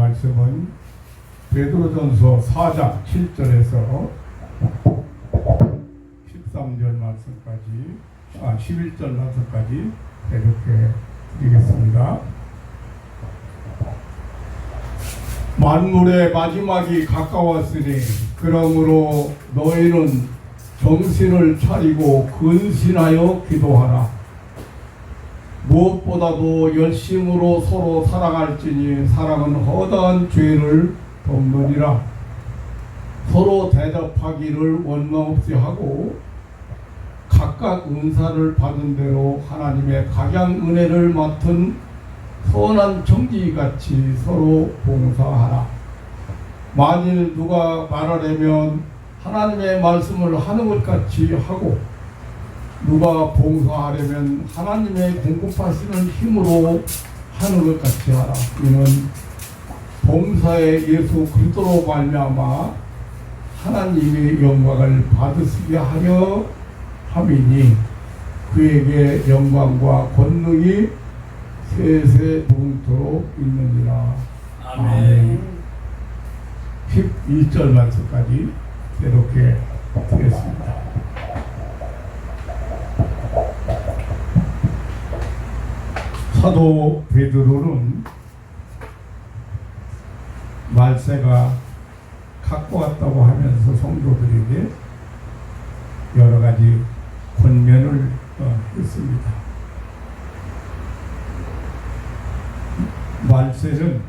말씀은 베드로전서 4장 7절에서 13절 말씀까지 11절 말씀까지 이렇게 드리겠습니다. 만물의 마지막이 가까웠으니 그러므로 너희는 정신을 차리고 근신하여 기도하라. 무엇보다도 열심으로 서로 사랑할지니 사랑은 허다한 죄를 덮느니라. 서로 대접하기를 원망없이 하고 각각 은사를 받은 대로 하나님의 각양 은혜를 맡은 선한 정지같이 서로 봉사하라. 만일 누가 말하려면 하나님의 말씀을 하는 것 같이 하고 누가 봉사하려면 하나님의 공급하시는 힘으로 하는 것 같이 하라. 이는 봉사의 예수 그리스도로 말미암아 하나님의 영광을 받으시게 하려 함이니 그에게 영광과 권능이 세세 무궁토록 있느니라. 아멘. 11절 말씀까지 이렇게 드렸습니다. 사도 베드로는 말세가 갖고 왔다고 하면서 성도들에게 여러 가지 권면을 했습니다. 말세는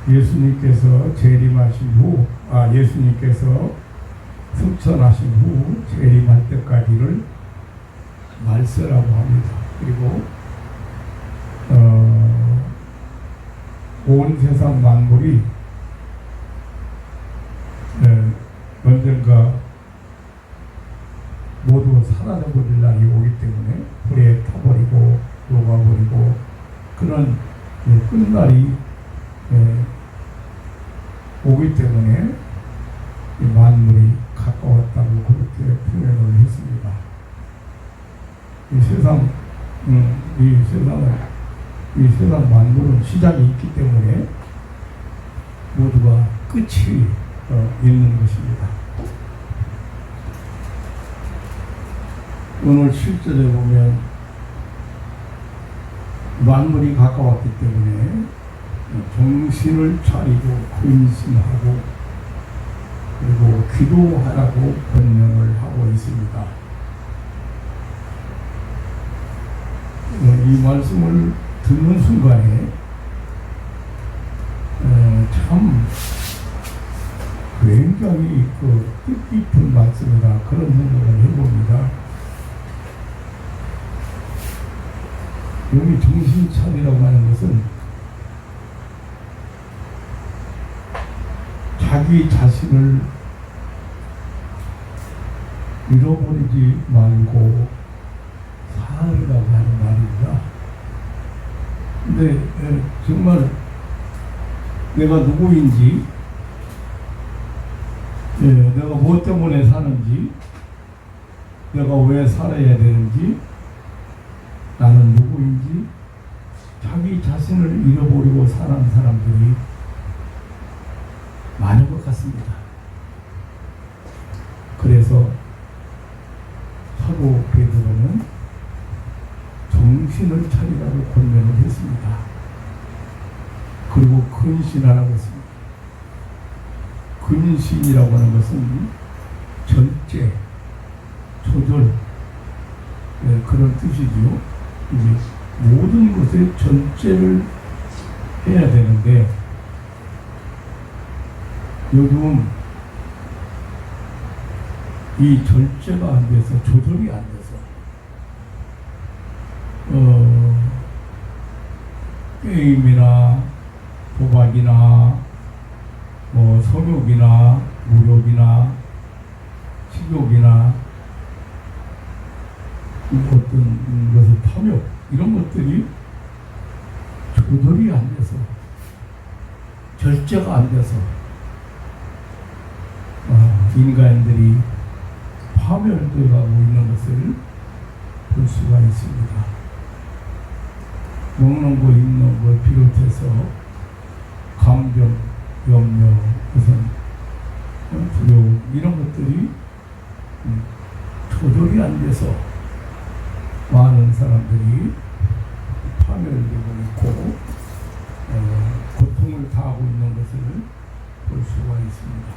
예수님께서 재림하신 후, 예수님께서 승천하신 후 재림할 때까지를 말세라고 합니다. 그리고 온 세상 만물이 언젠가 모두 사라져버릴 날이 오기 때문에 불에 타버리고 녹아버리고 그런 끝날이 오기 때문에 만물이 가까웠다고 그렇게 표현을 했습니다. 이 세상 만물은 시작이 있기 때문에 모두가 끝이 있는 것입니다. 오늘 7절에 보면 만물이 가까웠기 때문에 정신을 차리고 근신하고 그리고 기도하라고 권면을 하고 있습니다. 이 말씀을 듣는 순간에 참 굉장히 뜻깊은 말씀이다 그런 생각을 해봅니다. 여기 정신 차리라고 하는 것은 자기 자신을 잃어버리지 말고 살으라고 하는 말입니다. 근데 정말 내가 누구인지, 내가 무엇 때문에 사는지, 내가 왜 살아야 되는지, 나는 누구인지 자기 자신을 잃어버리고 사는 사람들이 많은 것 같습니다. 그래서 사도 베드로는 정신을 차리라고 권면을 했습니다. 그리고 근신하라고 했습니다. 근신이라고 하는 것은 절제, 조절, 그런 뜻이지요. 이제 모든 것에 절제를 해야 되는데 요즘 이 절제가 안 돼서 조절이 안 돼서 게임이나 도박이나 성욕이나 무욕이나 식욕이나 어떤 것을 탐욕 이런 것들이 조절이 안 돼서 절제가 안 돼서 인간들이 파멸되어 가고 있는 것을 볼 수가 있습니다. 먹는 거, 입는 걸 비롯해서 감정, 염려, 우선 두려움 이런 것들이 조절이 안 돼서 많은 사람들이 파멸되고 있고 고통을 당하고 있는 것을 볼 수가 있습니다.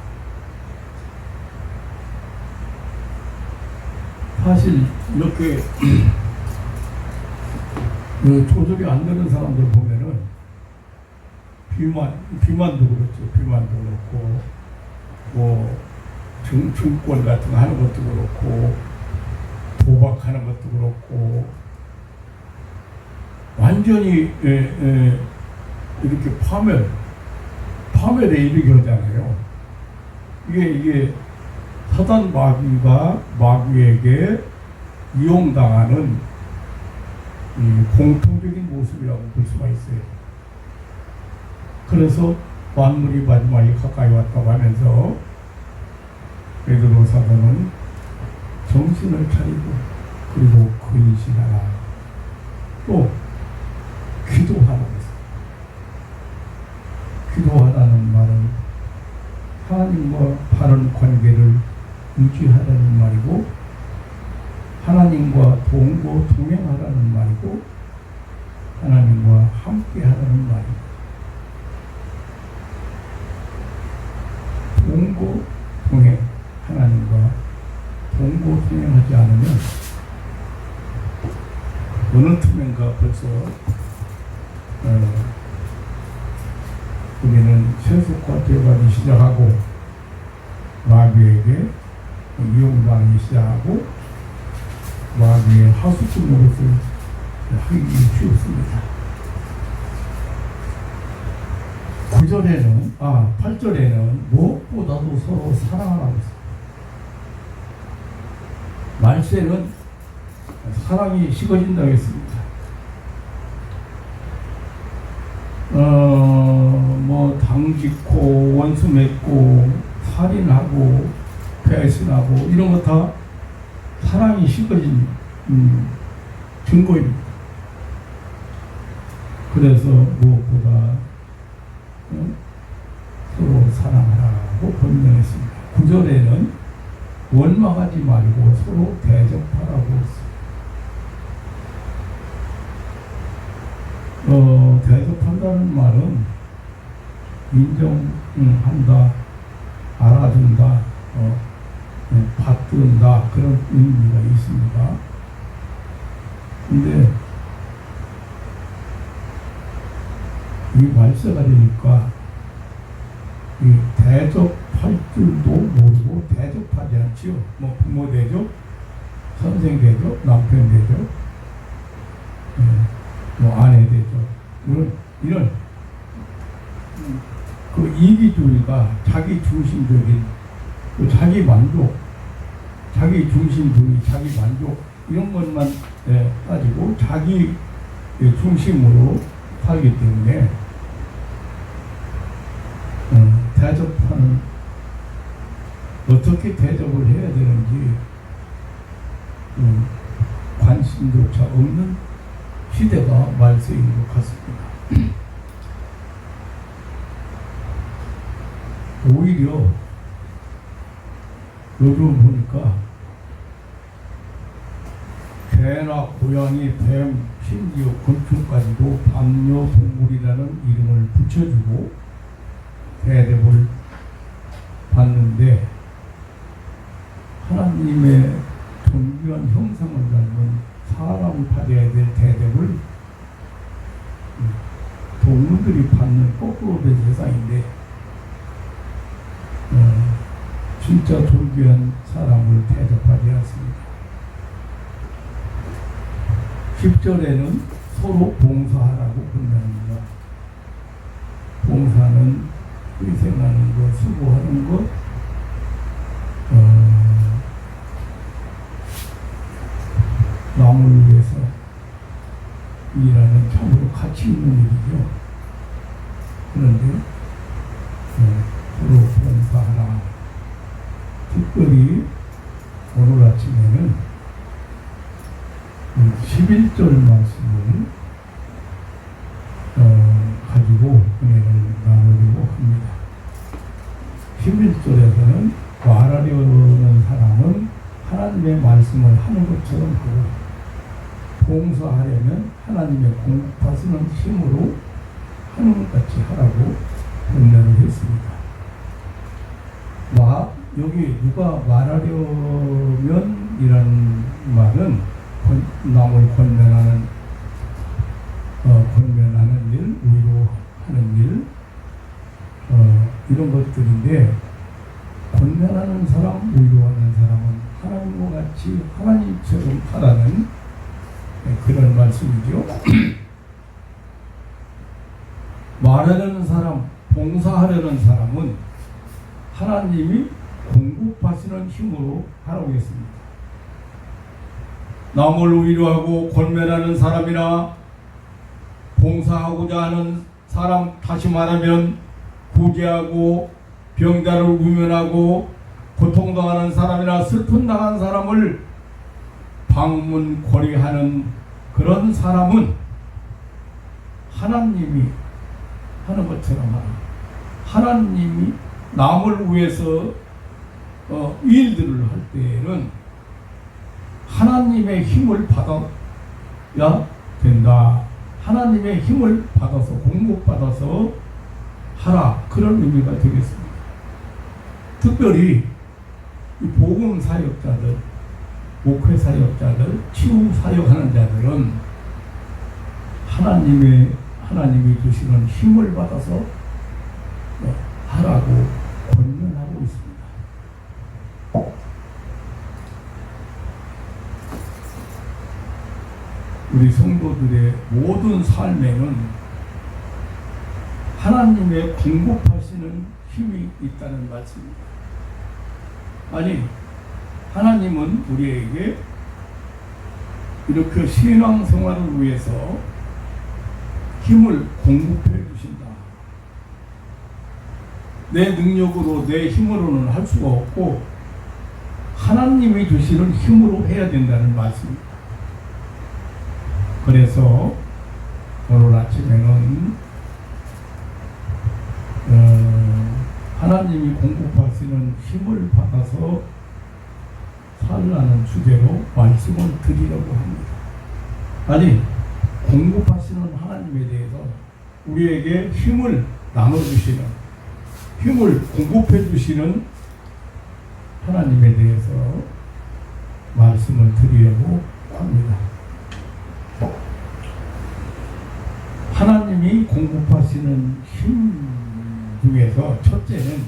사실 이렇게 조절이 안 되는 사람들 보면은 비만도 그렇죠. 비만도 그렇고 뭐 증권 같은 거 하는 것도 그렇고 도박하는 것도 그렇고 완전히 이렇게 파멸에 이르게 하잖아요. 이게 사단 마귀가 마귀에게 이용당하는 공통적인 모습이라고 볼 수가 있어요. 그래서 만물이 마지막에 가까이 왔다고 하면서 베드로 사도는 정신을 차리고 그리고 근신하라 또 기도하라고 했어요. 기도하라는 말은 하나님과 바른 관계를 유지하라는 말이고 하나님과 동행하라는 말이고 하나님과 함께하라는 말이고 동행 하나님과 동행하지 않으면 어느 틈인가 벌써 우리는 세속화되어가기 시작하고 마귀에게 이용당하기 시작하고 마귀의 하수꾼 노릇을 하기 쉬웠습니다. 8절에는 무엇보다도 서로 사랑하라고 했습니다. 말세는 사랑이 식어진다고 했습니다. 뭐 당짓고 원수 맺고 살인하고 배신하고 이런 거 다 사랑이 식어진 증거입니다. 그래서 무엇보다 서로 사랑하라고 권면했습니다. 9절에는 원망하지 말고 서로 대접하라고 했습니다. 대접한다는 말은 인정한다, 알아준다, 받든다 그런 의미가 있습니다. 근데 이 말세가 되니까 이 대접할 줄도 모르고 대접하지 않지요. 뭐 부모 대접, 선생 대접, 남편 대접, 뭐 아내 대접 이런 그 이기주의가 자기 중심적인 자기 만족, 자기 중심주의, 자기 만족 이런 것만 따지고 자기 중심으로 살기 때문에 대접하는 어떻게 대접을 해야 되는지 관심조차 없는 시대가 말세인 것 같습니다. 오히려 요즘 보니까 개나 고양이, 뱀, 심지어 곤충까지도 반려동물이라는 이름을 붙여주고 대접을 받는데 하나님의 존귀한 형상을 닮은 사람이 받아야 될 대접을 동물들이 받는 거꾸로 된 세상인데 진짜 존귀한 사람을 대접하지 않습니다. 10절에는 서로 봉사하라고 권면합니다. 봉사는 희생하는 것, 수고하는 것, 남을 위해서 일하는 참으로 가치 있는 일이죠. 그런데 서로 봉사하라. 특별히 오늘 아침에는 11절 말씀을 말씀에서는 말하려는 사람은 하나님의 말씀을 하는 것처럼 하고 봉사하려면 하나님의 공급하시는 힘으로 하는 것 같이 하라고 권면을 했습니다. 여기 누가 말하려면 이라는 말은 남을 권면하는 일, 위로하는 일, 이런 것들인데, 권면하는 사람, 위로하는 사람은 하나님과 같이 하나님처럼 하라는 그런 말씀이죠. 말하려는 사람, 봉사하려는 사람은 하나님이 공급하시는 힘으로 하라고 했습니다. 남을 위로하고 권면하는 사람이나 봉사하고자 하는 사람, 다시 말하면 구제하고 병자를 위면하고 고통당하는 사람이나 슬픈 당한 사람을 방문 거리하는 그런 사람은 하나님이 하는 것처럼 하라. 하나님이 남을 위해서 일들을 할 때에는 하나님의 힘을 받아야 된다. 하나님의 힘을 받아서, 공급받아서 하라. 그런 의미가 되겠습니다. 특별히 이 복음 사역자들, 목회 사역자들, 치유 사역하는 자들은 하나님이 주시는 힘을 받아서 하라고 권면하고 있습니다. 우리 성도들의 모든 삶에는 하나님의 공급하시는 힘이 있다는 말씀입니다. 아니, 하나님은 우리에게 이렇게 신앙생활을 위해서 힘을 공급해 주신다. 내 능력으로, 내 힘으로는 할 수가 없고 하나님이 주시는 힘으로 해야 된다는 말씀입니다. 그래서 오늘 아침에는 하나님이 공급하시는 힘을 받아서 살라는 주제로 말씀을 드리려고 합니다. 아니, 공급하시는 하나님에 대해서 우리에게 힘을 나눠주시는, 힘을 공급해 주시는 하나님에 대해서 말씀을 드리려고 합니다. 하나님이 공급하시는 힘 중에서 첫째는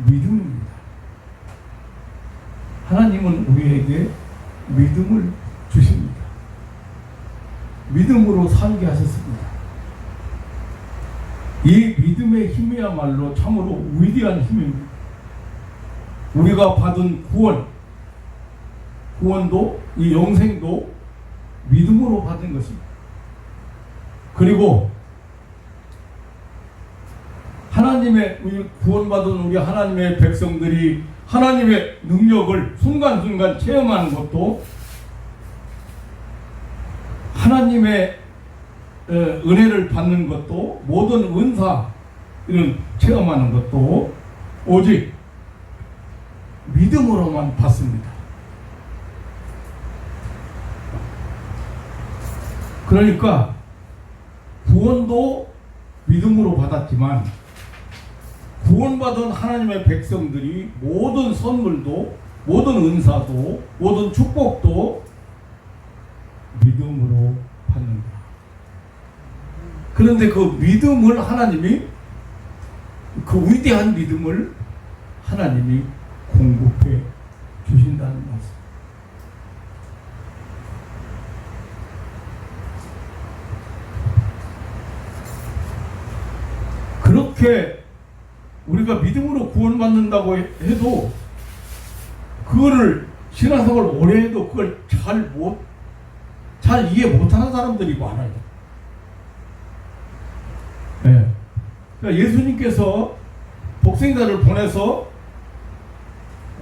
믿음입니다. 하나님은 우리에게 믿음을 주십니다. 믿음으로 살게 하셨습니다. 이 믿음의 힘이야말로 참으로 위대한 힘입니다. 우리가 받은 구원도, 이 영생도 믿음으로 받은 것입니다. 그리고 구원받은 우리 하나님의 백성들이 하나님의 능력을 순간순간 체험하는 것도, 하나님의 은혜를 받는 것도, 모든 은사 이런 체험하는 것도 오직 믿음으로만 받습니다. 그러니까 구원도 믿음으로 받았지만 구원받은 하나님의 백성들이 모든 선물도, 모든 은사도, 모든 축복도 믿음으로 받는다. 그런데 그 믿음을 하나님이, 그 위대한 믿음을 하나님이 공급해 주신다는 말씀. 그렇게 우리가 믿음으로 구원받는다고 해도 그거를 신앙생활 오래 해도 그걸 잘 이해 못하는 사람들이 많아요. 네. 그러니까 예수님께서 복생자를 보내서,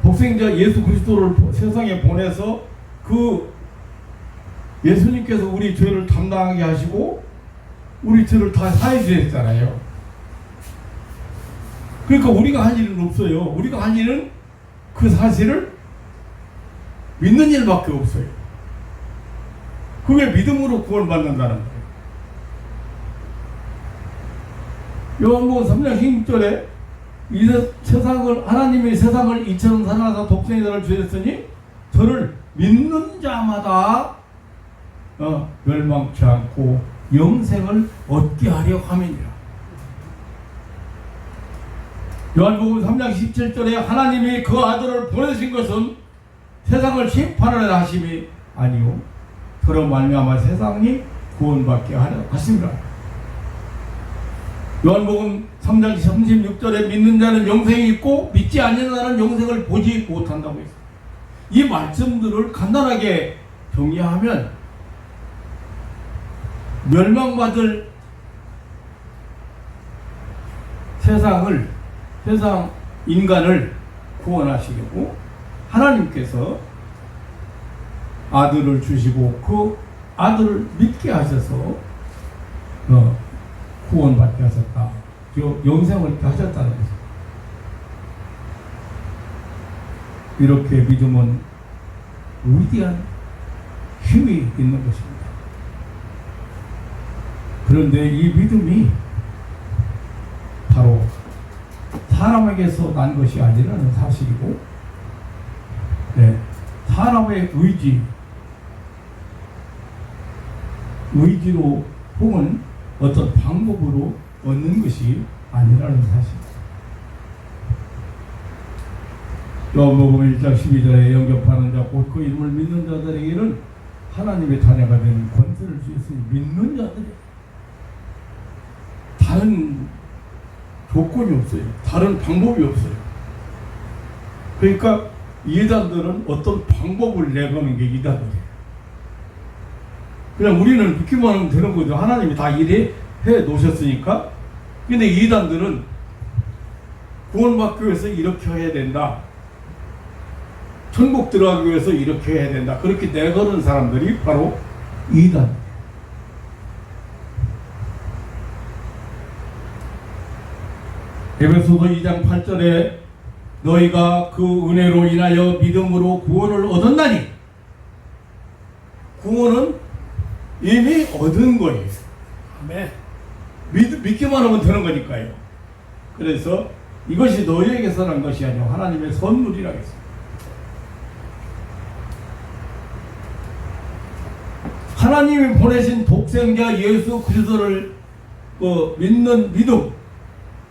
복생자 예수 그리스도를 세상에 보내서 그 예수님께서 우리 죄를 담당하게 하시고 우리 죄를 다 사해 주셨잖아요. 그러니까 우리가 할 일은 없어요. 우리가 할 일은 그 사실을 믿는 일밖에 없어요. 그게 믿음으로 구원받는다는 거예요. 요한복음 3장 16절에 하나님이 세상을 이처럼 사랑하사 독생의 아들을 주셨으니 저를 믿는 자마다 멸망치 않고 영생을 얻게 하려 함이니라. 요한복음 3장 17절에 하나님이 그 아들을 보내신 것은 세상을 심판하려 하심이 아니요 그로 말미암아 세상이 구원받게 하려 하심이라. 요한복음 3장 36절에 믿는 자는 영생이 있고 믿지 않는 자는 영생을 보지 못한다고 했습니다. 이 말씀들을 간단하게 정리하면 멸망받을 세상 인간을 구원하시려고 하나님께서 아들을 주시고 그 아들을 믿게 하셔서 구원받게 하셨다. 영생을 얻게 하셨다는 것입니다. 이렇게 믿음은 위대한 힘이 있는 것입니다. 그런데 이 믿음이 바로 사람에게서 난 것이 아니라는 사실이고, 사람의 의지로 혹은 어떤 방법으로 얻는 것이 아니라는 사실입니다. 요한복음 1장 12절에 영접하는 자 곧 그 이름을 믿는 자들에게는 하나님의 자녀가 되는 권세를 주셨으니 믿는 자들이 다른 조건이 없어요. 다른 방법이 없어요. 그러니까 이단들은 어떤 방법을 내거는 게 이단들이에요. 그냥 우리는 믿기만 하면 되는 거죠. 하나님이 다 이래 해 놓으셨으니까. 근데 이단들은 구원받기 위해서 이렇게 해야 된다. 천국 들어가기 위해서 이렇게 해야 된다. 그렇게 내거는 사람들이 바로 이단. 에베소서 2장 8절에 너희가 그 은혜로 인하여 믿음으로 구원을 얻었나니, 구원은 이미 얻은 거예요. 아멘. 믿기만 하면 되는 거니까요. 그래서 이것이 너희에게서 난 것이 아니라 하나님의 선물이라고 했습니다. 하나님이 보내신 독생자 예수 그리스도를 믿는 믿음,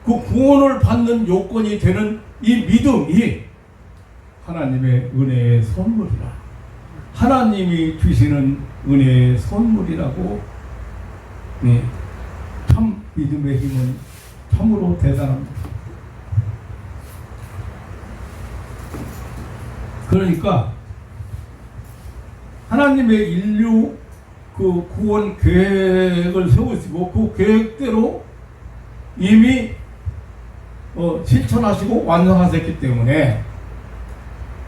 그 구원을 받는 요건이 되는 이 믿음이 하나님의 은혜의 선물이라, 하나님이 주시는 은혜의 선물이라고. 참 믿음의 힘은 참으로 대단합니다. 그러니까 하나님의 인류 그 구원 계획을 세우시고 그 계획대로 이미 실천하시고 완성하셨기 때문에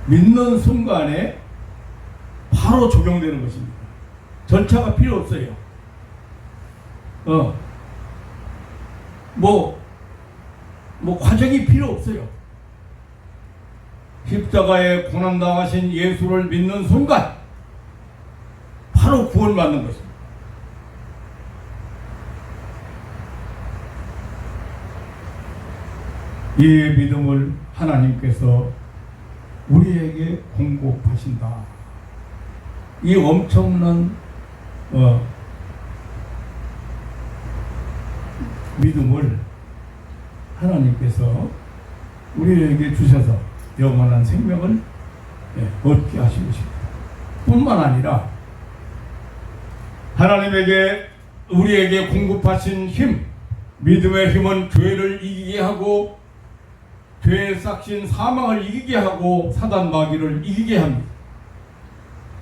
믿는 순간에 바로 적용되는 것입니다. 절차가 필요 없어요. 과정이 필요 없어요. 십자가에 고난당하신 예수를 믿는 순간 바로 구원받는 것입니다. 이 믿음을 하나님께서 우리에게 공급하신다. 이 엄청난 믿음을 하나님께서 우리에게 주셔서 영원한 생명을 얻게 하신 것입니다. 뿐만 아니라 하나님에게 우리에게 공급하신 힘, 믿음의 힘은 죄를 이기게 하고 죄의 싹신 사망을 이기게 하고 사단 마귀를 이기게 합니다.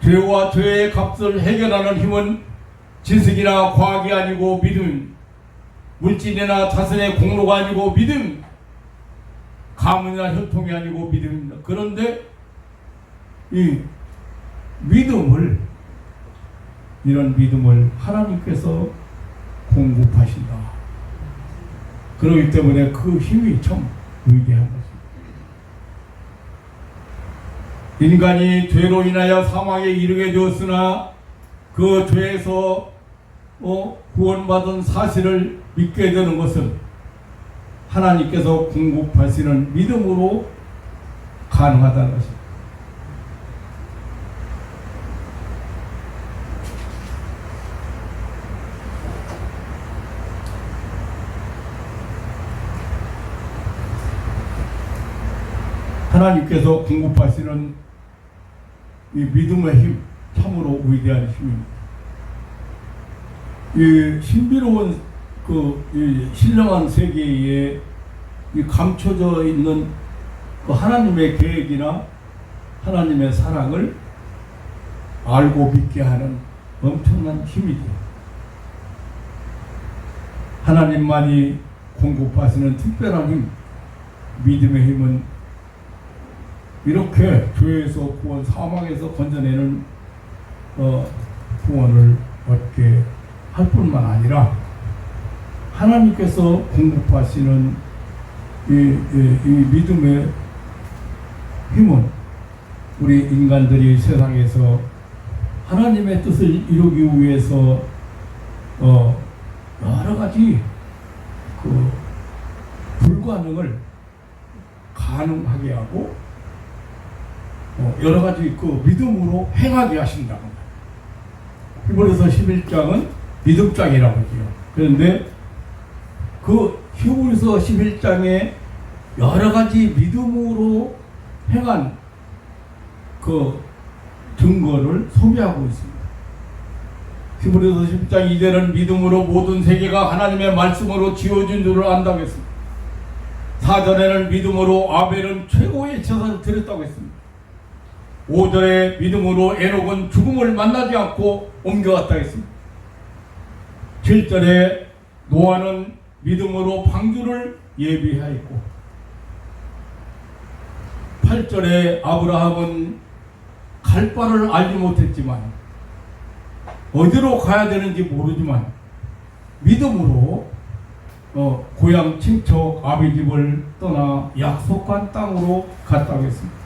죄와 죄의 값을 해결하는 힘은 지식이나 과학이 아니고 믿음, 물질이나 자선의 공로가 아니고 믿음, 가문이나 혈통이 아니고 믿음입니다. 그런데 이 믿음을, 이런 믿음을 하나님께서 공급하신다. 그렇기 때문에 그 힘이 참 위대한 것입니다. 인간이 죄로 인하여 사망에 이르게 되었으나 그 죄에서 구원받은 사실을 믿게 되는 것은 하나님께서 공급하시는 믿음으로 가능하다는 것입니다. 하나님께서 공급하시는 이 믿음의 힘, 참으로 위대한 힘입니다. 이 신비로운 이 신령한 세계에 이 감춰져 있는 그 하나님의 계획이나 하나님의 사랑을 알고 믿게 하는 엄청난 힘이죠. 하나님만이 공급하시는 특별한 힘, 믿음의 힘은 이렇게 죄에서 구원, 사망에서 건져내는 구원을 얻게 할 뿐만 아니라 하나님께서 공급하시는 이 믿음의 힘은 우리 인간들이 세상에서 하나님의 뜻을 이루기 위해서 여러 가지 그 불가능을 가능하게 하고 여러 가지 그 믿음으로 행하게 하신다고 합니다. 히브리서 11장은 믿음장이라고 하죠. 그런데 그 히브리서 11장에 여러 가지 믿음으로 행한 그 증거를 소개하고 있습니다. 히브리서 10장 2절은 믿음으로 모든 세계가 하나님의 말씀으로 지어진 줄을 안다고 했습니다. 4절에는 믿음으로 아벨은 최고의 제사를 드렸다고 했습니다. 5절에 믿음으로 에녹은 죽음을 만나지 않고 옮겨갔다고 했습니다. 7절에 노아는 믿음으로 방주를 예비하였고 8절에 아브라함은 갈 바를 알지 못했지만 어디로 가야 되는지 모르지만 믿음으로 고향 친척 아비집을 떠나 약속한 땅으로 갔다고 했습니다.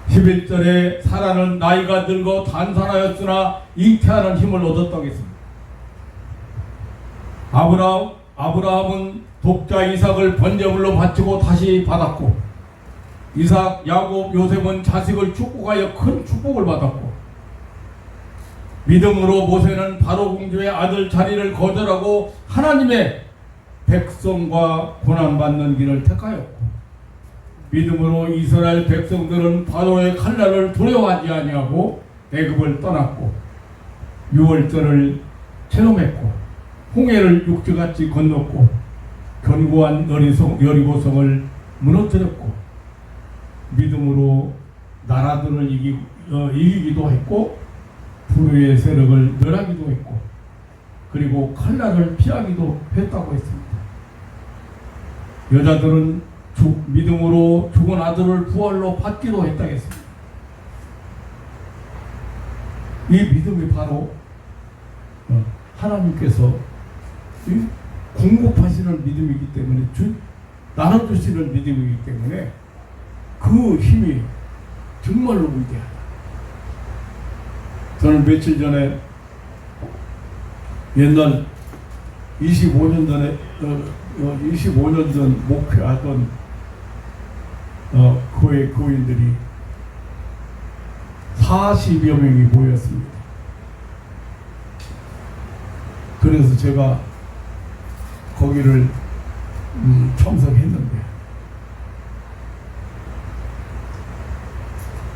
11절에 사라는 나이가 들고 단산하였으나 잉태하는 힘을 얻었다고 했습니다. 아브라함은 독자 이삭을 번제물로 바치고 다시 받았고 이삭, 야곱, 요셉은 자식을 축복하여 큰 축복을 받았고 믿음으로 모세는 바로 공주의 아들 자리를 거절하고 하나님의 백성과 고난받는 길을 택하였고 믿음으로 이스라엘 백성들은 바로의 칼날을 두려워하지 아니하고 애굽을 떠났고 유월절을 체험했고 홍해를 육지같이 건넜고 견고한 여리고성을 무너뜨렸고 믿음으로 나라들을 이기기도 했고 불의의 세력을 멸하기도 했고 그리고 칼날을 피하기도 했다고 했습니다. 여자들은 믿음으로 죽은 아들을 부활로 받기도 했다고 했습니다. 이 믿음이 바로 하나님께서 공급하시는 믿음이기 때문에 나눠주시는 믿음이기 때문에 그 힘이 정말로 위대하다. 저는 며칠 전에 옛날 25년 전에 25년 전 목회하던 교회 교인들이 40여 명이 모였습니다. 그래서 제가 거기를 참석했는데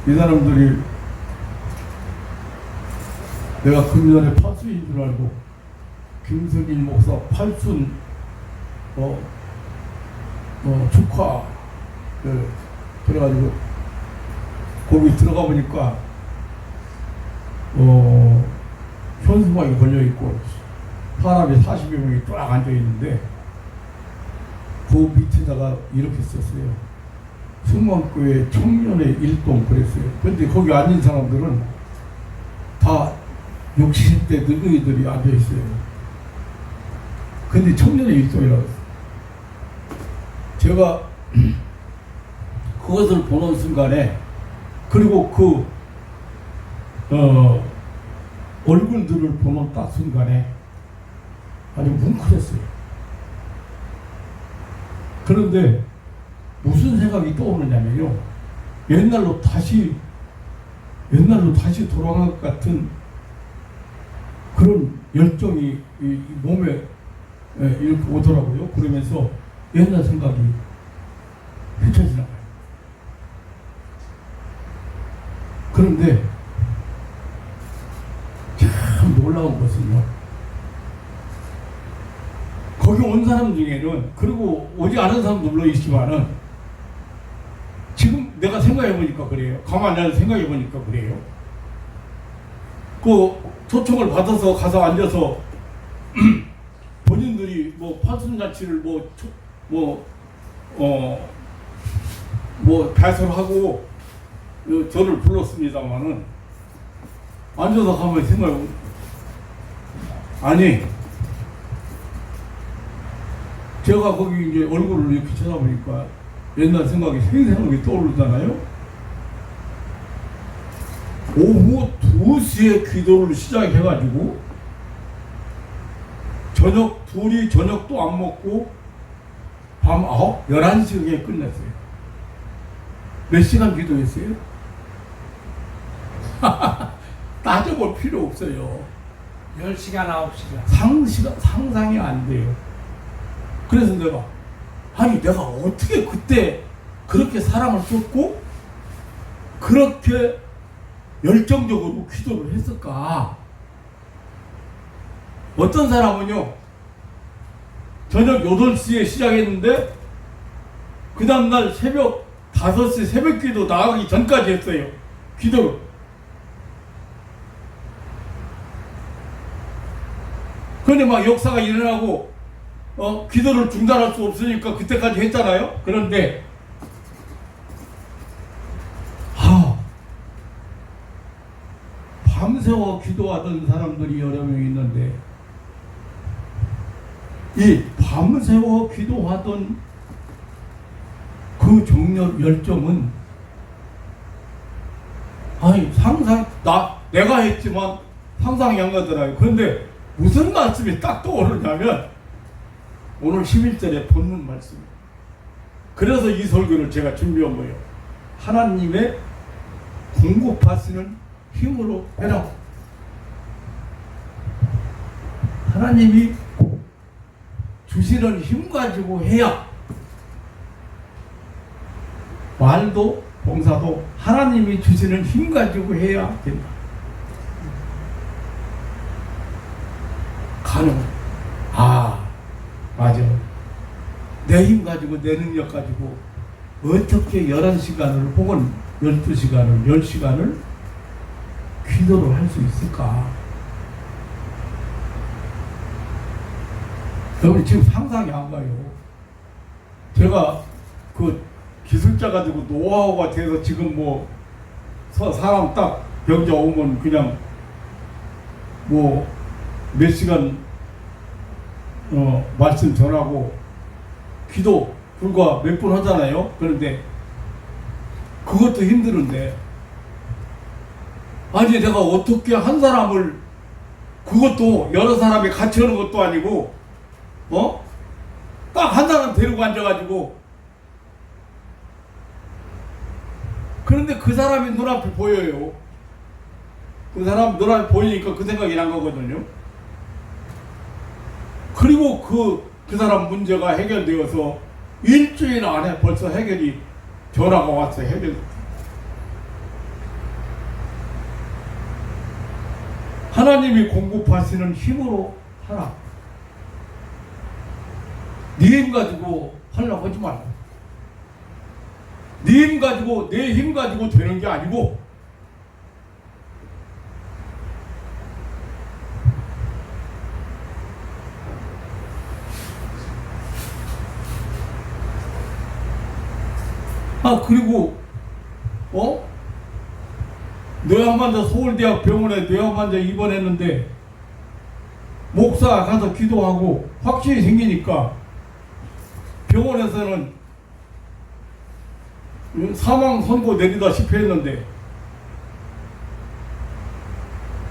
이 사람들이 내가 금년에 파수인 줄 알고 김석일 목사 팔순 축하 그래가지고 거기 들어가 보니까 현수막이 걸려있고 사람이 40여 명이 쫙 앉아있는데 그 밑에다가 이렇게 썼어요. 승만교회 청년의 일동 그랬어요. 근데 거기 앉은 사람들은 다 60대 늙은이들이 앉아있어요. 근데 청년의 일동이라고 했어요. 제가 그것을 보는 순간에, 그리고 그 얼굴들을 보는 딱 순간에 아주 뭉클했어요. 그런데 무슨 생각이 떠오르냐면요, 옛날로 다시 돌아간 것 같은 그런 열정이 이 몸에 이렇게 오더라고요. 그러면서 옛날 생각이 헤쳐지나 봐요. 그런데 참 놀라운 것은요, 거기 온 사람 중에는, 그리고 오지 않은 사람도 물론 있지만은, 지금 내가 생각해보니까 그래요. 가만히 생각해보니까 그래요. 그 초청을 받아서 가서 앉아서 본인들이 뭐 판순잔치를 배설하고 저를 불렀습니다만은, 앉아서 가만히 생각해보면, 아니, 제가 거기 이제 얼굴을 이렇게 쳐다보니까 옛날 생각이 생생하게 떠오르잖아요. 오후 2시에 기도를 시작해가지고 둘이 저녁도 안 먹고 밤 11시에 끝냈어요. 몇 시간 기도했어요? 따져볼 필요 없어요. 10시간, 9시간. 상상이 안 돼요. 그래서 내가 어떻게 그때 그렇게 사랑을 쏟고 그렇게 열정적으로 기도를 했을까? 어떤 사람은요, 저녁 8시에 시작했는데 그 다음날 새벽 5시 새벽 기도 나가기 전까지 했어요. 기도를. 그런데 막 역사가 일어나고 기도를 중단할 수 없으니까 그때까지 했잖아요. 그런데 밤새워 기도하던 사람들이 여러 명 있는데, 이 밤새워 기도하던 그 정력 열정은 내가 했지만 상상이 안 가더라고요. 그런데 무슨 말씀이 딱 떠오르냐면 오늘 11절에 본문 말씀입니다. 그래서 이 설교를 제가 준비한 거예요. 하나님의 공급하시는 힘으로 해라. 하나님이 주시는 힘 가지고 해야, 말도 봉사도 하나님이 주시는 힘 가지고 해야 된다. 가능해. 맞아. 내 힘 가지고, 내 능력 가지고 어떻게 11시간을 혹은 12시간을 10시간을 기도를 할 수 있을까? 여러분 지금 상상이 안 가요. 제가 그 기술자 가지고 노하우가 돼서 지금 사람 딱 병자 오면 그냥 몇 시간 말씀 전하고 기도 불과 몇 분 하잖아요. 그런데 그것도 힘드는데, 아니 내가 어떻게 한 사람을, 그것도 여러 사람이 같이 하는 것도 아니고 딱 한 사람 데리고 앉아가지고, 그런데 그 사람이 눈앞에 보여요. 그 사람 눈앞에 보이니까 그 생각이 난 거거든요. 그리고 그 사람 문제가 해결되어서 일주일 안에 벌써 해결이, 전화가 와서 해결. 하나님이 공급하시는 힘으로 하라. 네 힘 가지고 하려고 하지 말고, 네 힘 가지고, 내 힘 가지고 되는 게 아니고, 그리고 뇌암 환자, 서울대학 병원에 뇌암 환자 입원했는데 목사 가서 기도하고 확실히 생기니까 병원에서는 사망 선고 내리다시피 했는데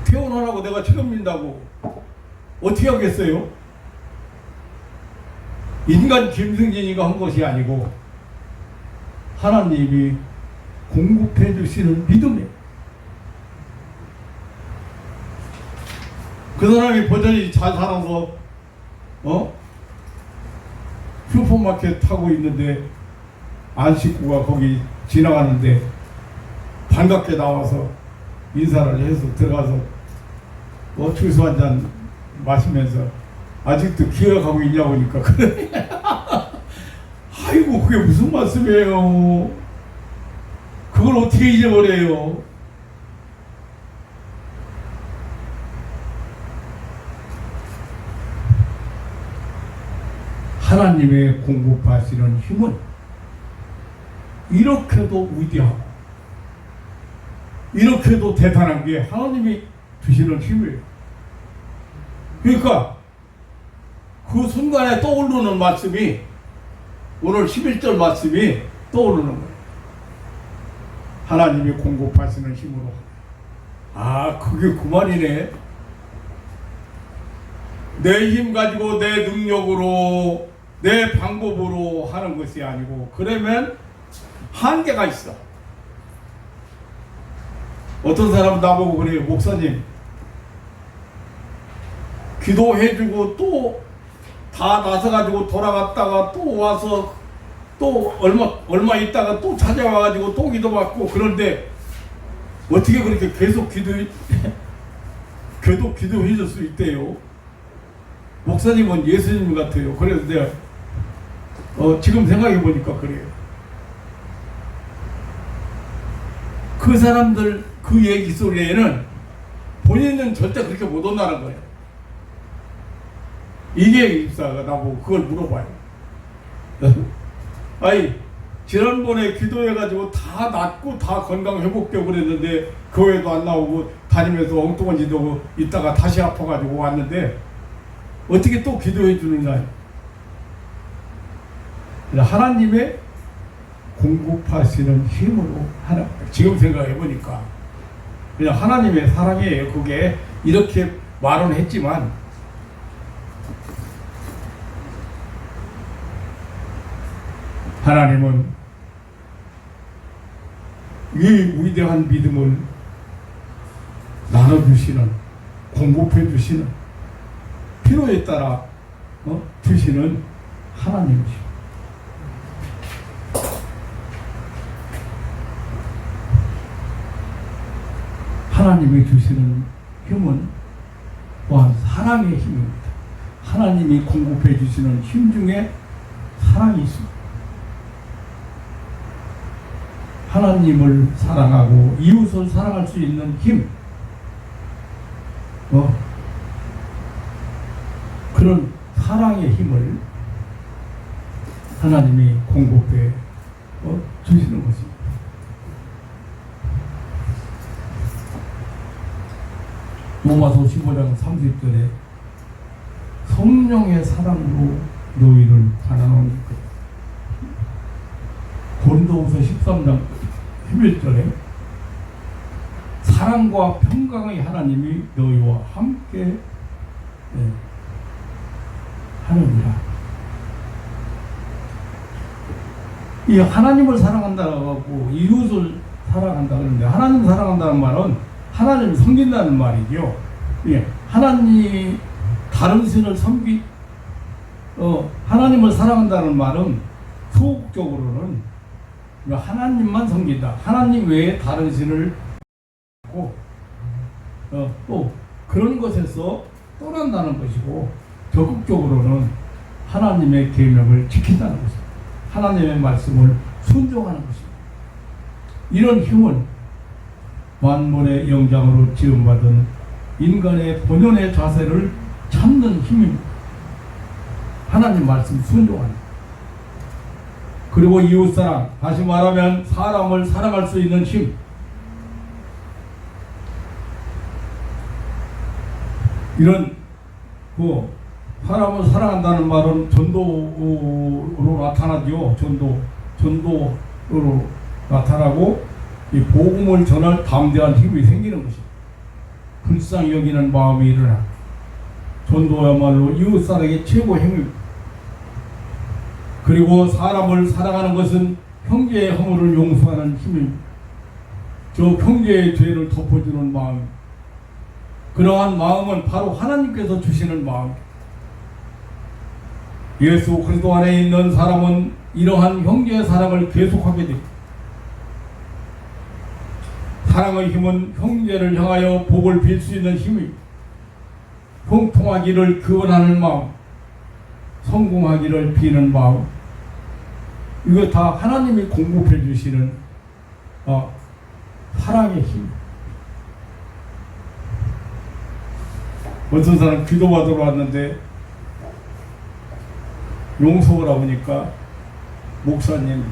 퇴원하라고 내가 책임진다고 어떻게 하겠어요? 인간 김승진이가 한 것이 아니고 하나님이 공급해 주시는 믿음이에요. 그 사람이 버전이 잘 살아서 슈퍼마켓 타고 있는데 안 식구가 거기 지나가는데 반갑게 나와서 인사를 해서 들어가서 주스 한 잔 마시면서 아직도 기억하고 있냐고 하니까 그래. 아이고 그게 무슨 말씀이에요. 그걸 어떻게 잊어버려요. 하나님의 공급하시는 힘은 이렇게도 위대하고 이렇게도 대단한 게 하나님이 주시는 힘이에요. 그러니까 그 순간에 떠오르는 말씀이 오늘 11절 말씀이 떠오르는 거예요. 하나님이 공급하시는 힘으로. 아, 그게 그 말이네. 내 힘 가지고 내 능력으로 내 방법으로 하는 것이 아니고 그러면 한계가 있어. 어떤 사람은 나보고 그래요. 목사님 기도해주고 또 다 나서가지고 돌아갔다가 또 와서 또 얼마 있다가 또 찾아와가지고 또 기도받고 그런데 어떻게 그렇게 계속 기도해 줄 수 있대요. 목사님은 예수님 같아요. 그래서 내가 지금 생각해 보니까 그래요. 그 사람들 그 얘기 속에는 본인은 절대 그렇게 못 온다는 거예요. 이게 입사가 나보고 그걸 물어봐요. 아니 지난번에 기도해가지고 다 낫고 다 건강 회복되고 그랬는데 교회도 안 나오고 다니면서 엉뚱한 짓하고 있다가 다시 아파가지고 왔는데 어떻게 또 기도해 주느냐. 하나님의 공급하시는 힘으로 하나. 지금 생각해 보니까 그냥 하나님의 사랑이에요. 그게 이렇게 말은 했지만 하나님은 이 위대한 믿음을 나눠주시는, 공급해주시는, 필요에 따라 주시는 하나님이시오. 하나님이 주시는 힘은 또한 사랑의 힘입니다. 하나님이 공급해 주시는 힘 중에 사랑이 있습니다. 하나님을 사랑하고 이웃을 사랑할 수 있는 힘, 그런 사랑의 힘을 하나님이 공급해 주시는 것입니다. 로마서 15장 30절에 성령의 사랑으로 너희를 가난하니 고린도후서 13장 11절에 사랑과 평강의 하나님이 너희와 함께 하느니라. 이 하나님을 사랑한다고 이웃을 사랑한다 그러는데 하나님 사랑한다는 말은 하나님을 섬긴다는 말이죠. 예, 하나님 다른 신을 하나님을 사랑한다는 말은 소극적으로는 하나님만 섬긴다. 하나님 외에 다른 신을 또 그런 것에서 떠난다는 것이고 적극적으로는 하나님의 계명을 지킨다는 것입니다. 하나님의 말씀을 순종하는 것입니다. 이런 힘은 만물의 영장으로 지음받은 인간의 본연의 자세를 찾는 힘입니다. 하나님 말씀 순종하는. 그리고 이웃사랑, 다시 말하면 사람을 사랑할 수 있는 힘. 이런 사람을 사랑한다는 말은 전도로 나타나죠. 전도로 나타나고 이 복음을 전할 담대한 힘이 생기는 것입니다. 불쌍히 여기는 마음이 일어나 전도야말로 이웃사랑의 최고 행위입니다. 그리고 사람을 사랑하는 것은 형제의 허물을 용서하는 힘입니다. 저 형제의 죄를 덮어주는 마음, 그러한 마음은 바로 하나님께서 주시는 마음입니다. 예수 그리스도 안에 있는 사람은 이러한 형제의 사랑을 계속하게 됩니다. 사랑의 힘은 형제를 향하여 복을 빌 수 있는 힘입니다. 형통하기를 기원하는 마음, 성공하기를 비는 마음, 이거 다 하나님이 공급해 주시는 사랑의 힘. 어떤 사람 기도받으러 왔는데 용서를 하니까 목사님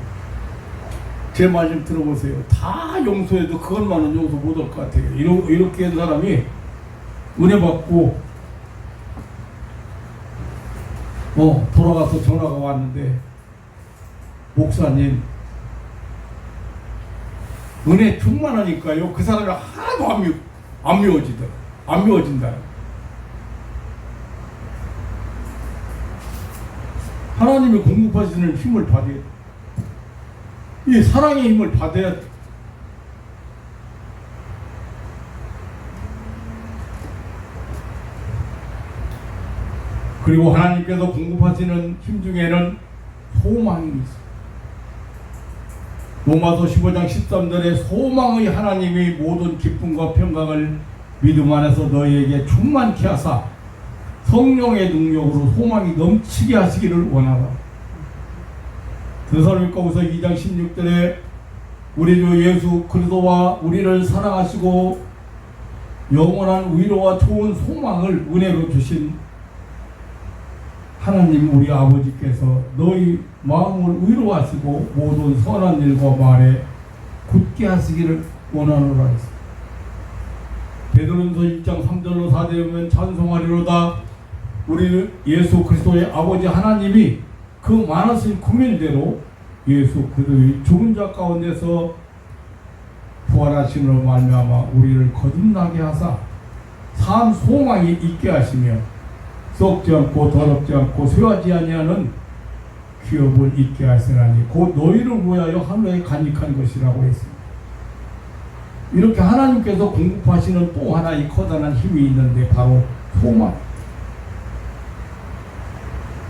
제 말 좀 들어보세요. 다 용서해도 그것만은 용서 못할 것 같아요. 이렇게 한 사람이 은혜 받고 돌아가서 전화가 왔는데 목사님 은혜 충만하니까요 그 사람이 하나도 안 미워진다. 하나님이 공급하시는 힘을 받아야 돼. 이 사랑의 힘을 받아야 돼. 그리고 하나님께서 공급하시는 힘 중에는 소망이 있어요. 로마서 15장 13절에 소망의 하나님이 모든 기쁨과 평강을 믿음 안에서 너희에게 충만케 하사 성령의 능력으로 소망이 넘치게 하시기를 원하라. 데살로니가후서 2장 16절에 우리 주 예수 그리스도와 우리를 사랑하시고 영원한 위로와 좋은 소망을 은혜로 주신 하나님 우리 아버지께서 너희 마음을 위로하시고 모든 선한 일과 말에 굳게 하시기를 원하노라 했습니다. 베드로전서 1장 3절로 4절에 보면 찬송하리로다 우리 예수 그리스도의 아버지 하나님이 그 많으신 구민대로 예수 그리스도의 죽은 자 가운데서 부활하심으로 말미암아 우리를 거듭나게 하사 산 소망이 있게 하시며 썩지 않고 더럽지 않고 쇠하지 아니하는 기업을 있게 하시나니 곧 너희를 위하여 하늘에 간직한 것이라고 했습니다. 이렇게 하나님께서 공급하시는 또 하나의 커다란 힘이 있는데 바로 소망.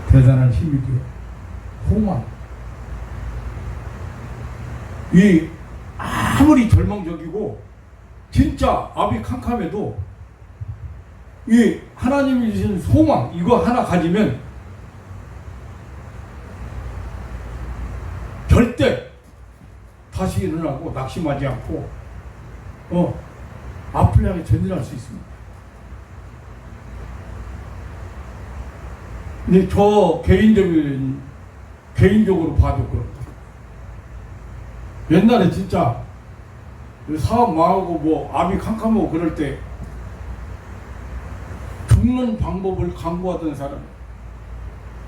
대단한 힘이죠. 소망. 이 아무리 절망적이고 진짜 압이 캄캄해도 이 하나님이 주신 소망 이거 하나 가지면 절대 다시 일어나고 낙심하지 않고 앞을 향해 전진할 수 있습니다. 근데 저 개인적으로 봐도 그렇다. 옛날에 진짜 사업 망하고 뭐 압이 캄캄하고 그럴 때 죽는 방법을 강구하던 사람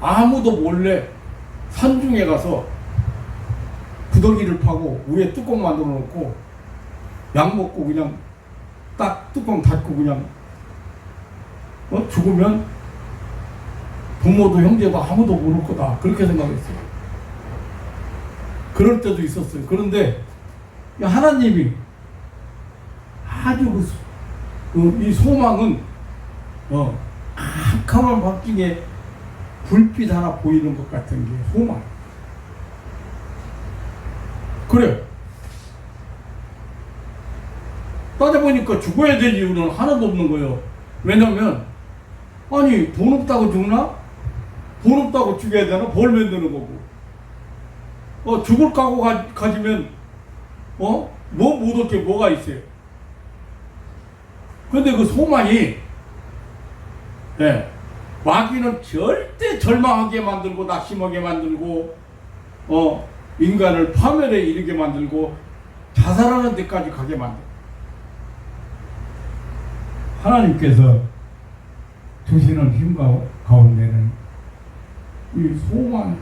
아무도 몰래 산중에 가서 구더기를 파고 위에 뚜껑 만들어 놓고 약 먹고 그냥 딱 뚜껑 닫고 그냥 죽으면 부모도 형제도 아무도 모를 거다 그렇게 생각했어요. 그럴 때도 있었어요. 그런데 하나님이 아주 이 소망은 캄캄한 밤중에 불빛 하나 보이는 것 같은 게 소망. 그래. 따져보니까 죽어야 될 이유는 하나도 없는 거예요. 왜냐면 아니 돈 없다고 죽나? 돈 없다고 죽여야 되나? 벌 만드는 거고. 죽을 각오 가지면 뭐 못 얻게 뭐가 있어요. 근데 그 소망이 마귀는 절대 절망하게 만들고 낙심하게 만들고 인간을 파멸에 이르게 만들고 자살하는 데까지 가게 만들고 하나님께서 주시는 힘 가운데는 이 소망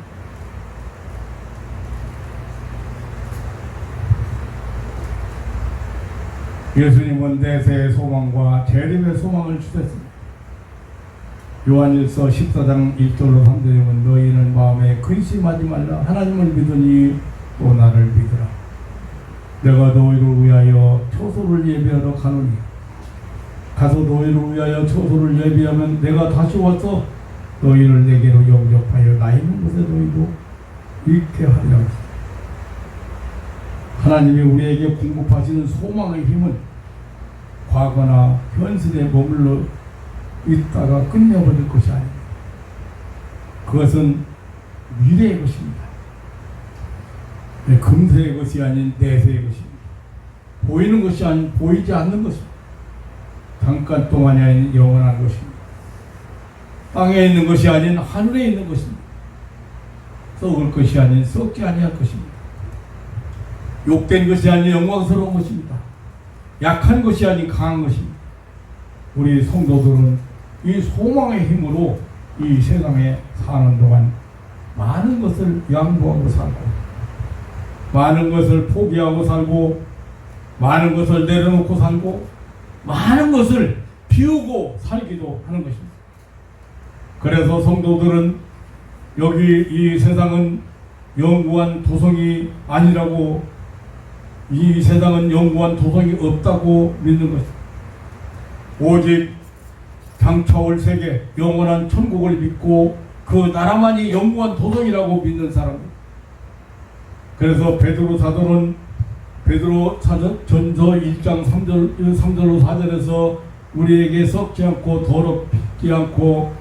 예수님은 내세의 소망과 재림의 소망을 주셨습니다. 요한일서 14장 1절로 3절이면 너희는 마음에 근심하지 말라. 하나님을 믿으니 또 나를 믿으라. 내가 너희를 위하여 초소를 예비하러 가노니 가서 너희를 위하여 초소를 예비하면 내가 다시 와서 너희를 내게로 영접하여 나 있는 곳에 너희도 있게 하리라. 하나님이 우리에게 공급하시는 소망의 힘은 과거나 현실에 머물러 있다가 끝내버릴 것이 아닙니다. 그것은 미래의 것입니다. 금세의 것이 아닌 내세의 것입니다. 보이는 것이 아닌 보이지 않는 것입니다. 잠깐 동안이 아닌 영원한 것입니다. 땅에 있는 것이 아닌 하늘에 있는 것입니다. 썩을 것이 아닌 썩지 아니할 것입니다. 욕된 것이 아닌 영광스러운 것입니다. 약한 것이 아닌 강한 것입니다. 우리 성도들은 이 소망의 힘으로 이 세상에 사는 동안 많은 것을 양보하고 살고 많은 것을 포기하고 살고 많은 것을 내려놓고 살고 많은 것을 비우고 살기도 하는 것입니다. 그래서 성도들은 여기 이 세상은 영구한 도성이 아니라고, 이 세상은 영구한 도성이 없다고 믿는 것입니다. 오직 장차올 세계 영원한 천국을 믿고 그 나라만이 영구한 도성이라고 믿는 사람입니다. 그래서 베드로 사도는 베드로 전서 1장 3절로 4절에서 우리에게 썩지 않고 더럽지 않고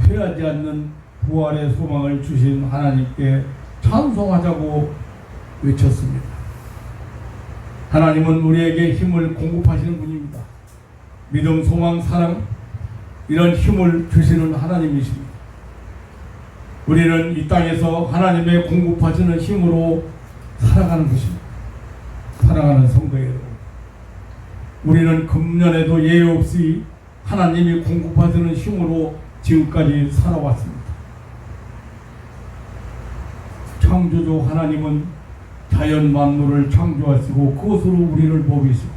회하지 않는 부활의 소망을 주신 하나님께 찬송하자고 외쳤습니다. 하나님은 우리에게 힘을 공급하시는 분입니다. 믿음, 소망, 사랑, 이런 힘을 주시는 하나님이십니다. 우리는 이 땅에서 하나님의 공급하시는 힘으로 살아가는 것입니다. 사랑하는 성도 여러분, 우리는 금년에도 예외 없이 하나님이 공급하시는 힘으로 지금까지 살아왔습니다. 창조주 하나님은 자연 만물을 창조하시고 그것으로 우리를 먹이시고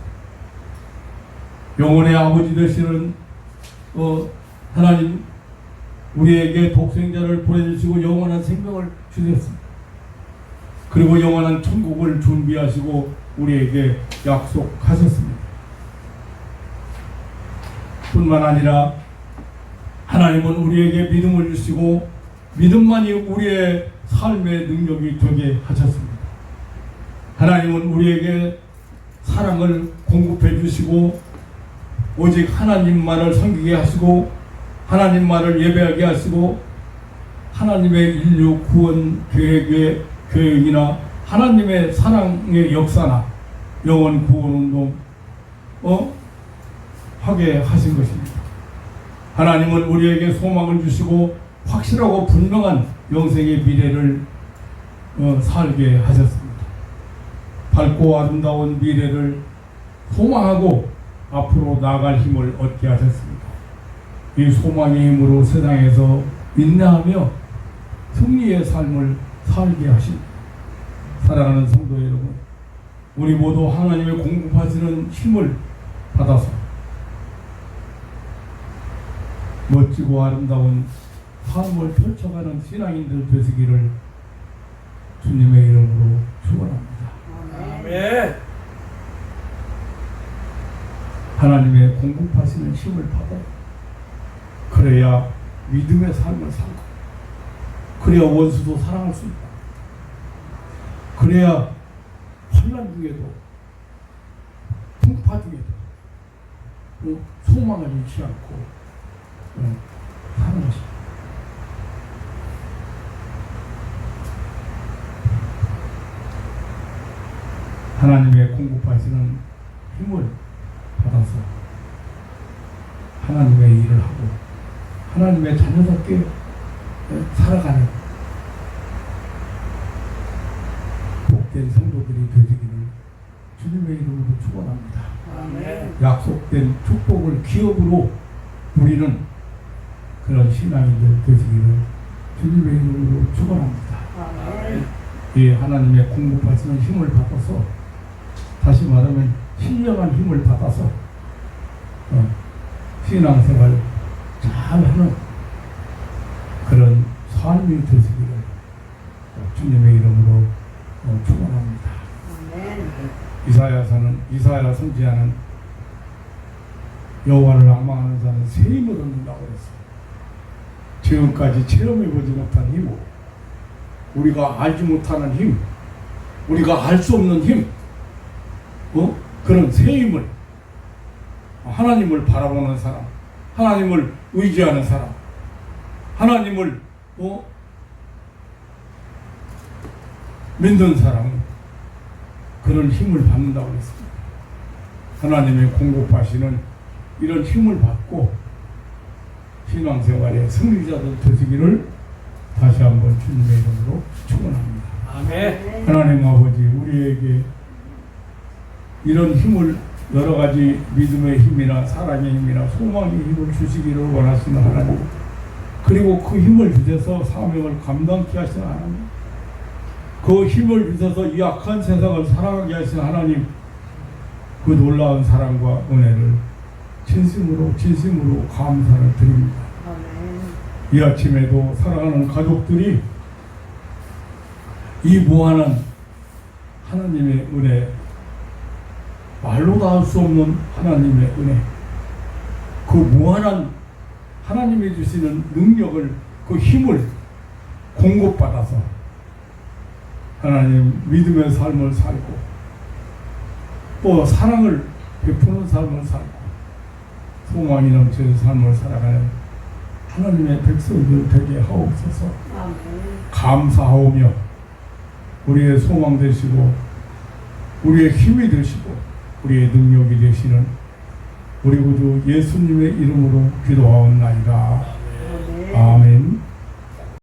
영혼의 아버지 되시는 하나님, 우리에게 독생자를 보내주시고 영원한 생명을 주셨습니다. 그리고 영원한 천국을 준비하시고 우리에게 약속하셨습니다. 뿐만 아니라 하나님은 우리에게 믿음을 주시고 믿음만이 우리의 삶의 능력이 되게 하셨습니다. 하나님은 우리에게 사랑을 공급해 주시고 오직 하나님만을 섬기게 하시고 하나님만을 예배하게 하시고 하나님의 인류 구원 계획이나 하나님의 사랑의 역사나 영원 구원 운동 하게 하신 것입니다. 하나님은 우리에게 소망을 주시고 확실하고 분명한 영생의 미래를 살게 하셨습니다. 밝고 아름다운 미래를 소망하고 앞으로 나아갈 힘을 얻게 하셨습니다. 이 소망의 힘으로 세상에서 인내하며 승리의 삶을 살게 하십니다. 사랑하는 성도 여러분, 우리 모두 하나님의 공급하시는 힘을 받아서 멋지고 아름다운 삶을 펼쳐가는 신앙인들 되시기를 주님의 이름으로 축원합니다. 아멘. 하나님의 공급하시는 힘을 받아 그래야 믿음의 삶을 살고 그래야 원수도 사랑할 수 있다. 그래야 환난 중에도 풍파 중에도 소망을 잃지 않고 사는 것입니다. 하나님의 공급하시는 힘을 받아서 하나님의 일을 하고 하나님의 자녀답게 살아가는 복된 성도들이 되시기를 주님의 이름으로 축원합니다. 아멘. 약속된 축복을 기업으로 누리는 그런 신앙인들 되시기를 주님의 이름으로 축원합니다. 아멘. 이 하나님의 공급하시는 힘을 받아서 다시 말하면 신령한 힘을 받아서 신앙생활 잘하는 그런 삶이 되시기를 주님의 이름으로 축원합니다. 이사야 선지자는 여호와를 악망하는 자는 새 힘을 얻는다고 했어요. 지금까지 체험해보지 못한 힘, 우리가 알지 못하는 힘, 우리가 알 수 없는 힘, 그런 새 힘을, 하나님을 바라보는 사람, 하나님을 의지하는 사람, 하나님을 믿는 사람은 그런 힘을 받는다고 했습니다. 하나님의 공급하시는 이런 힘을 받고 신앙생활의 승리자들 되시기를 다시 한번 주님의 이름으로 축원합니다. 아멘. 하나님 아버지, 우리에게 이런 힘을, 여러 가지 믿음의 힘이나 사랑의 힘이나 소망의 힘을 주시기를 원하시는 하나님, 그리고 그 힘을 주셔서 사명을 감당케 하시는 하나님, 그 힘을 주셔서 이 악한 세상을 살아가게 하시는 하나님, 그 놀라운 사랑과 은혜를 진심으로 감사를 드립니다. 이 아침에도 사랑하는 가족들이 이 무한한 하나님의 은혜, 말로 다 할 수 없는 하나님의 은혜, 그 무한한 하나님이 주시는 능력을, 그 힘을 공급받아서 하나님 믿음의 삶을 살고 또 사랑을 베푸는 삶을 살고 소망이 넘치는 삶을 살아가는 하나님의 백성들 되게 하옵소서. 감사하오며 우리의 소망 되시고 우리의 힘이 되시고 우리의 능력이 되시는 우리 구주 예수님의 이름으로 기도하옵나이다. 아멘.